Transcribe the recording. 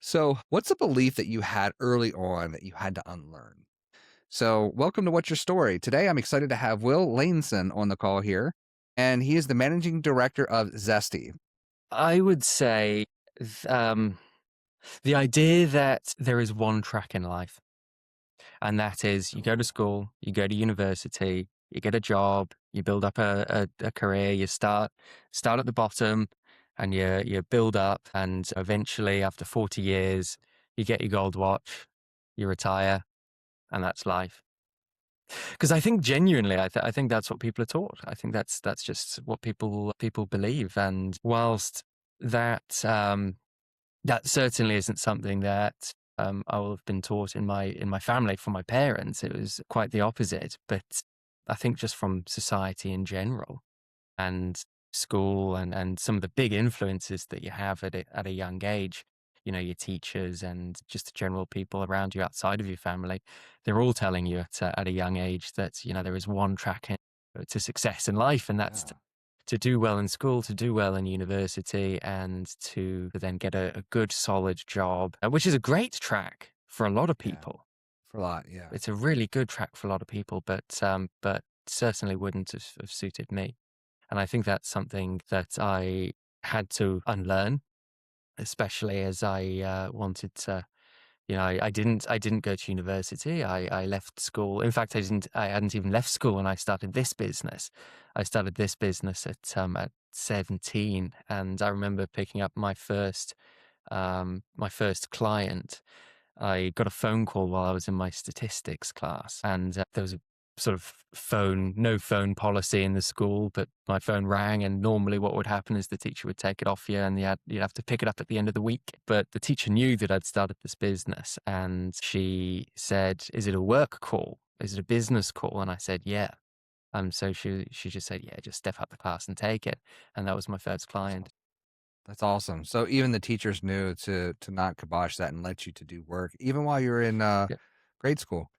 So, what's a belief that you had early on that you had to unlearn? So, welcome to What's Your Story. Today, I'm excited to have Will Langson on the call here, and he is the managing director of Zesty. I would say th- um, the idea that there is one track in life, and that is you go to Ooh. school, you go to university, you get a job, you build up a career, you start at the bottom, and you build up, and eventually, after 40 years, you get your gold watch, you retire, and that's life. Because I think genuinely, I think that's what people are taught. I think that's just what people believe, and whilst that that certainly isn't something that I will have been taught in my family from my parents. It was quite the opposite. But I think just from society in general and school and some of the big influences that you have at a young age, your teachers and just the general people around you outside of your family, they're all telling you at a young age that, there is one track to success in life, and that's Yeah, to do well in school, to do well in university, and to then get a good, solid job, which is a great track for a lot of yeah, people. for a lot. Yeah, It's a really good track for a lot of people, but certainly wouldn't have suited me. And I think that's something that I had to unlearn, especially as I wanted to. I didn't go to university. I left school. In fact, I hadn't even left school when I started this business. I started this business at 17, and I remember picking up my first client. I got a phone call while I was in my statistics class, and there was a sort of no phone policy in the school, but my phone rang, and normally what would happen is the teacher would take it off you, and you'd have to pick it up at the end of the week. But the teacher knew that I'd started this business, and she said, "Is it a work call? Is it a business call?" And I said, "Yeah." So she just said, "Yeah, just step up the class and take it," and that was my first that's client. awesome. That's awesome. So, even the teachers knew to not kibosh that and let you to do work, even while you were in grade school.